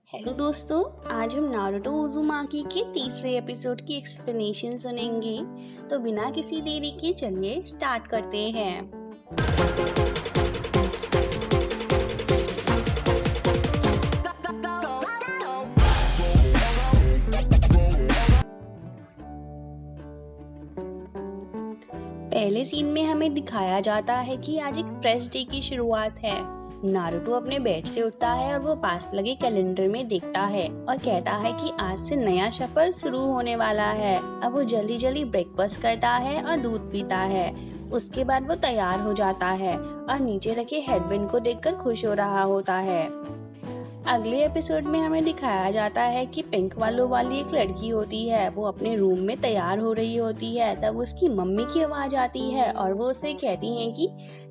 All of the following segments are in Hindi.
हेलो दोस्तों, आज हम नारुतो उज़ुमाकी के तीसरे एपिसोड की एक्सप्लेनेशन सुनेंगे। तो बिना किसी देरी के चलिए स्टार्ट करते हैं। पहले सीन में हमें दिखाया जाता है कि आज एक फ्रेश डे की शुरुआत है। नारुतो अपने बेड से उठता है और वो पास लगे कैलेंडर में देखता है और कहता है कि आज से नया सफर शुरू होने वाला है। अब वो जल्दी जल्दी ब्रेकफास्ट करता है और दूध पीता है। उसके बाद वो तैयार हो जाता है और नीचे रखे हेडबैंड को देखकर खुश हो रहा होता है। अगले एपिसोड में हमें दिखाया जाता है कि पिंक बालों वाली एक लड़की होती है। वो अपने रूम में तैयार हो रही होती है, तब उसकी मम्मी की आवाज आती है और वो उसे कहती हैं कि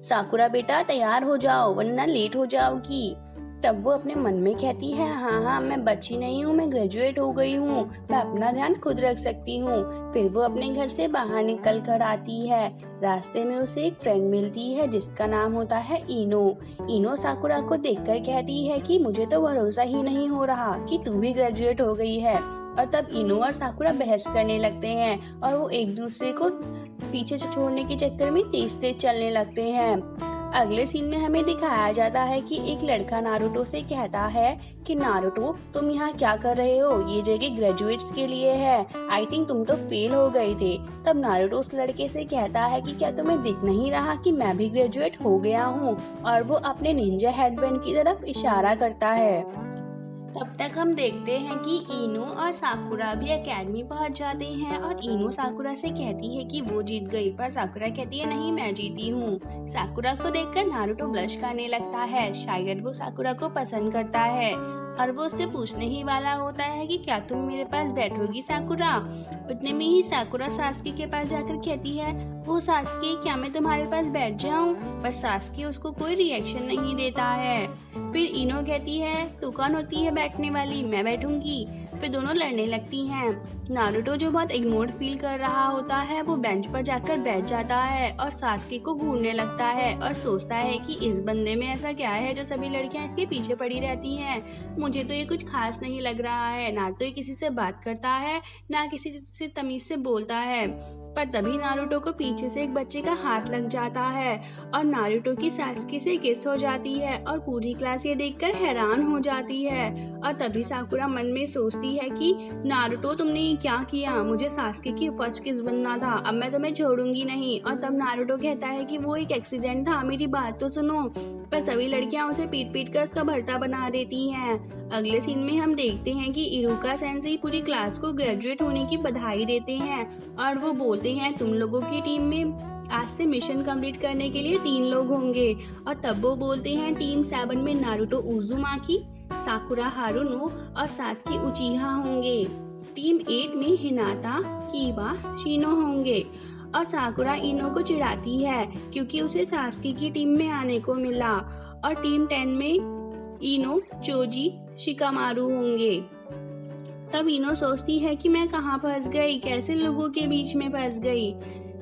साकुरा बेटा तैयार हो जाओ वरना लेट हो जाओगी। तब वो अपने मन में कहती है, हाँ मैं बच्ची नहीं हूँ, मैं ग्रेजुएट हो गई हूँ, मैं अपना ध्यान खुद रख सकती हूँ। फिर वो अपने घर से बाहर निकल कर आती है। रास्ते में उसे एक फ्रेंड मिलती है जिसका नाम होता है इनो। इनो साकुरा को देखकर कहती है कि मुझे तो भरोसा ही नहीं हो रहा कि तू भी ग्रेजुएट हो गई है। और तब इनो और साकुरा बहस करने लगते हैं और वो एक दूसरे को पीछे छोड़ने के चक्कर में तेज तेज चलने लगते हैं। अगले सीन में हमें दिखाया जाता है कि एक लड़का नारुतो से कहता है कि नारुतो तुम यहाँ क्या कर रहे हो, ये जगह ग्रेजुएट्स के लिए है, आई थिंक तुम तो फेल हो गए थे। तब नारुतो उस लड़के से कहता है कि क्या तुम्हें दिख नहीं रहा कि मैं भी ग्रेजुएट हो गया हूँ, और वो अपने निंजा हेडबैंड की तरफ इशारा करता है। तब तक हम देखते हैं कि इनो और साकुरा भी एकेडमी पहुंच जाते हैं और इनो साकुरा से कहती है कि वो जीत गई, पर साकुरा कहती है नहीं मैं जीती हूँ। साकुरा को देखकर नारुतो ब्लश करने लगता है, शायद वो साकुरा को पसंद करता है और वो उससे पूछने ही वाला होता है कि क्या तुम मेरे पास बैठोगी साकुरा। उतने में ही साकुरा सासकी के पास जाकर कहती है, वो सासकी क्या मैं तुम्हारे पास बैठ जाऊं, पर सासकी उसको कोई रिएक्शन नहीं देता है। फिर इनो कहती है तू कौन होती है बैठने वाली, मैं बैठूंगी। फिर दोनों लड़ने लगती हैं। नारुतो जो बहुत इग्नोर्ड फील कर रहा होता है वो बेंच पर जाकर बैठ जाता है और सासकी को घूरने लगता है और सोचता है कि इस बंदे में ऐसा क्या है जो सभी लड़कियां इसके पीछे पड़ी रहती हैं। मुझे तो ये कुछ खास नहीं लग रहा है, ना तो ये किसी से बात करता है ना किसी से तमीज से बोलता है। पर तभी नारुतो को पीछे से एक बच्चे का हाथ लग जाता है और नारुतो की सासकी से किस हो जाती है और पूरी क्लास ये देखकर हैरान हो जाती है। और तभी साकुरा मन में सोचती है कि नारुतो तुमने ये क्या किया, मुझे सासकी की फर्स्ट किस बनना था, अब मैं तुम्हें छोड़ूंगी नहीं। और तब नारुतो कहता है कि वो एक एक्सीडेंट था, मेरी बात तो सुनो। पर सभी लड़कियां उसे पीट पीट कर उसका भरता बना देती हैं। अगले सीन में हम देखते हैं कि इरुका सेंसेई पूरी क्लास को ग्रेजुएट होने की बधाई देते हैं और वो बोलते हैं तुम लोगों की टीम में आज से मिशन कंप्लीट करने के लिए 3 लोग होंगे। और तब वो बोलते हैं टीम 7 में नारुतो उज़ुमाकी, साकुरा हारुनो और सासकी उचिहा होंगे। टीम 8 में हिनाता, कीबा, शिनो होंगे। और साकुरा इनो को चिढ़ाती है क्योंकि उसे सासकी की टीम में आने को मिला। और टीम 10 में इनो, चोजी, शिकामारू होंगे। तब इनो सोचती है कि मैं कहाँ फंस गई, कैसे लोगों के बीच में फंस गई।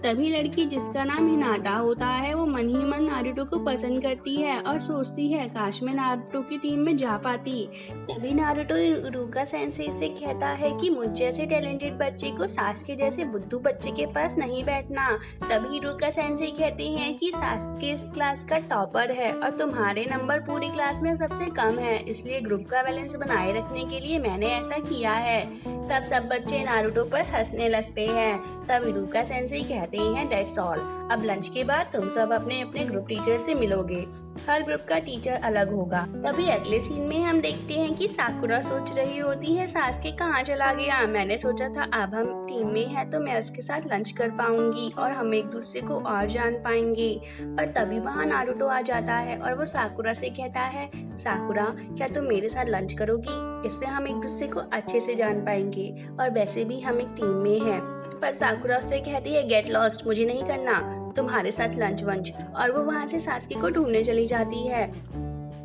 तभी लड़की जिसका नाम हिनाता होता है वो मन ही मन नारुतो को पसंद करती है और सोचती है काश मैं नारुतो की टीम में जा पाती। तभी नारुतो इरुका सेंसेई से कहता है कि मुझ जैसे टैलेंटेड बच्चे को सासके जैसे बुद्धू बच्चे के पास नहीं बैठना। तभी इरुका सेंसेई कहते हैं कि सासके इस क्लास का टॉपर है और तुम्हारे नंबर पूरी क्लास में सबसे कम है, इसलिए ग्रुप का बैलेंस बनाए रखने के लिए मैंने ऐसा किया है। तब सब बच्चे नारुतो पर हंसने लगते हैं। तब इरुका सेंसेई कहते हैं दैट्स ऑल, अब लंच के बाद तुम सब अपने अपने ग्रुप टीचर से मिलोगे, हर ग्रुप का टीचर अलग होगा। तभी अगले सीन में हम देखते हैं कि साकुरा सोच रही होती है सासके कहाँ चला गया, मैंने सोचा था अब हम टीम में है तो मैं उसके साथ लंच कर पाऊंगी और हम एक दूसरे को और जान पाएंगे। और तभी वहाँ नारुतो आ जाता है और वो साकुरा से कहता है साकुरा क्या तुम मेरे साथ लंच करोगी, इससे हम एक दूसरे को अच्छे से जान पाएंगे और वैसे भी हम एक टीम में हैं। पर साकुरा उससे कहती है गेट लॉस्ट, मुझे नहीं करना तुम्हारे साथ लंच वंच, और वो वहाँ से सासकी को ढूंढने चली जाती है।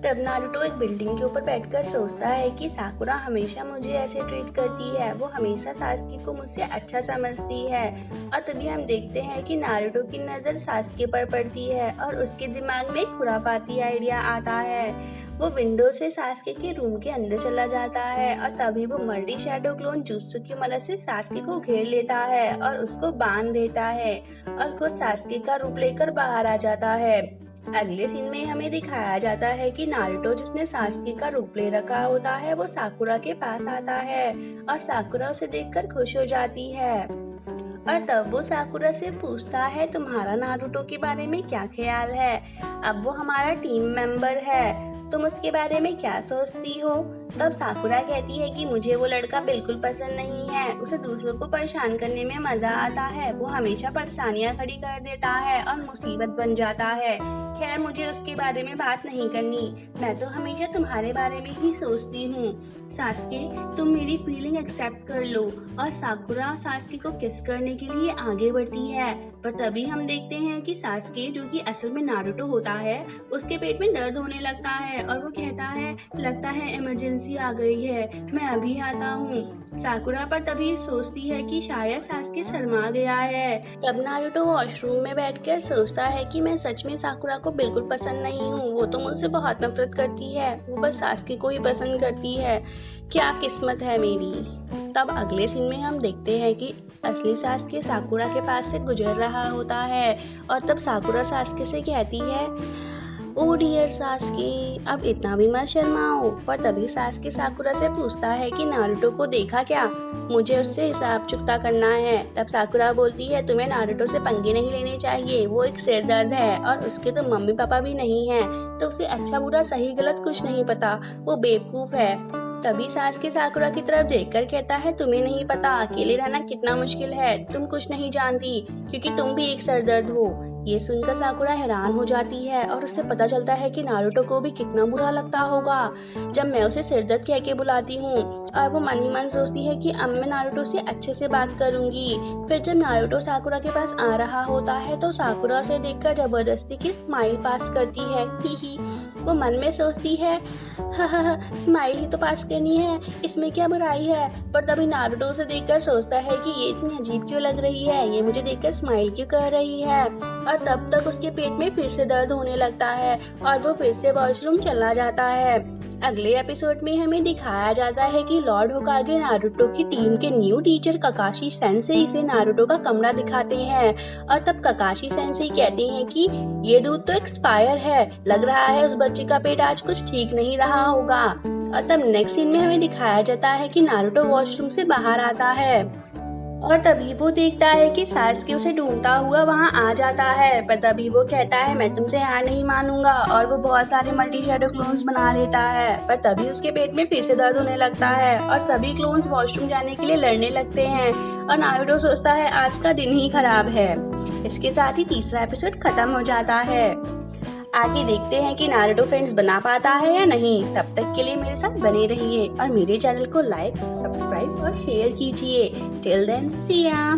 तब नारुतो एक बिल्डिंग के ऊपर बैठकर सोचता है कि साकुरा हमेशा मुझे ऐसे ट्रीट करती है, वो हमेशा सासकी को मुझसे अच्छा समझती है। और तभी हम देखते हैं कि नारुतो की नजर सासकी पर पड़ती है और उसके दिमाग में एक खुरापाती आइडिया आता है। वो विंडो से सास्के के रूम के अंदर चला जाता है और तभी वो मल्टी शैडो क्लोन जुत्सु की मदद से सास्के को घेर लेता है और उसको बांध देता है और खुद सास्के का रूप लेकर बाहर आ जाता है। अगले सीन में हमें दिखाया जाता है कि नारुतो, जिसने सास्के का रूप ले रखा होता है, वो साकुरा के पास आता है और साकुरा उसे देखकर खुश हो जाती है और तब वो साकुरा से पूछता है तुम्हारा नारुतो के बारे में क्या ख्याल है। अब वो हमारा टीम मेंबर है, तुम उसके बारे में क्या सोचती हो। तब साकुरा कहती है कि मुझे वो लड़का बिल्कुल पसंद नहीं है, उसे दूसरों को परेशान करने में मजा आता है, वो हमेशा परेशानियां खड़ी कर देता है और मुसीबत बन जाता है। खैर मुझे उसके बारे में बात नहीं करनी, मैं तो हमेशा तुम्हारे बारे में ही सोचती हूँ। सास्के तुम मेरी फीलिंग एक्सेप्ट कर लो। और साकुरा सास्के को किस करने के लिए आगे बढ़ती है, पर तभी हम देखते हैं कि सास्के, जो कि असल में नारुतो होता है, उसके पेट में दर्द होने लगता है और वो कहता है लगता है इमरजेंसी आ गई है, मैं अभी आता हूँ। साकुरा पर तभी सोचती है कि शायद सास्के शर्मा गया है। तब नारुतो वॉशरूम में बैठकर सोचता है कि मैं सच में साकुरा को बिल्कुल पसंद नहीं हूँ, वो तो मुझसे बहुत नफरत करती है, वो बस सास्के को ही पसंद करती है, क्या किस्मत है मेरी। तब अगले सीन में हम देखते हैं कि असली सास्के साकुरा के पास से गुजर रहा होता है और तब साकुरा सास्के से कहती है ओ डियर सास्के, अब इतना भी मत शर्माओ। पर तभी सास्के साकुरा से पूछता है कि नारुतो को देखा क्या, मुझे उससे हिसाब चुकता करना है। तब साकुरा बोलती है तुम्हें नारुतो से पंगे नहीं लेने चाहिए, वो एक सिरदर्द है और उसके तो मम्मी पापा भी नहीं है, तो उसे अच्छा बुरा सही गलत कुछ नहीं पता, वो बेवकूफ है। तभी सास्के साकुरा की तरफ देखकर कहता है तुम्हें नहीं पता अकेले रहना कितना मुश्किल है, तुम कुछ नहीं जानती क्योंकि तुम भी एक सरदर्द हो। ये सुनकर साकुरा हैरान हो जाती है और उससे पता चलता है कि नारुतो को भी कितना बुरा लगता होगा जब मैं उसे सिरदर्द कह के बुलाती हूँ। और वो मन ही मन सोचती है कि अब मैं नारुतो से अच्छे से बात करूंगी। फिर जब नारुतो साकुरा के पास आ रहा होता है तो साकुरा उसे देखकर जबरदस्ती की स्माइल पास करती है। ही वो मन में सोचती है स्माइल ही तो पास करनी है, इसमें क्या बुराई है। पर तभी नारुतो उसे देखकर सोचता है कि ये इतनी अजीब क्यों लग रही है, ये मुझे देखकर स्माइल क्यों कर रही है। और तब तक उसके पेट में फिर से दर्द होने लगता है और वो फिर से वॉशरूम चला जाता है। अगले एपिसोड में हमें दिखाया जाता है कि लॉर्ड होकागे नारुतो की टीम के न्यू टीचर ककाशी सेंसेई से नारुतो का कमरा दिखाते हैं और तब ककाशी सेंसेई कहते हैं कि ये दूध तो एक्सपायर है, लग रहा है उस बच्चे का पेट आज कुछ ठीक नहीं रहा होगा। और तब नेक्स्ट सीन में हमें दिखाया जाता है कि नारुतो वॉशरूम से बाहर आता है और तभी वो देखता है कि सास्के उसे ढूंढता हुआ वहाँ आ जाता है। पर तभी वो कहता है मैं तुमसे हार नहीं मानूंगा और वो बहुत सारे मल्टी शैडो क्लोन्स बना लेता है। पर तभी उसके पेट में फिर से दर्द होने लगता है और सभी क्लोन्स वॉशरूम जाने के लिए लड़ने लगते हैं और नारुतो सोचता है आज का दिन ही खराब है। इसके साथ ही तीसरा एपिसोड खत्म हो जाता है। आगे देखते हैं कि नारुतो फ्रेंड्स बना पाता है या नहीं। तब तक के लिए मेरे साथ बने रहिए और मेरे चैनल को लाइक, सब्सक्राइब और शेयर कीजिए। टिल देन सी या।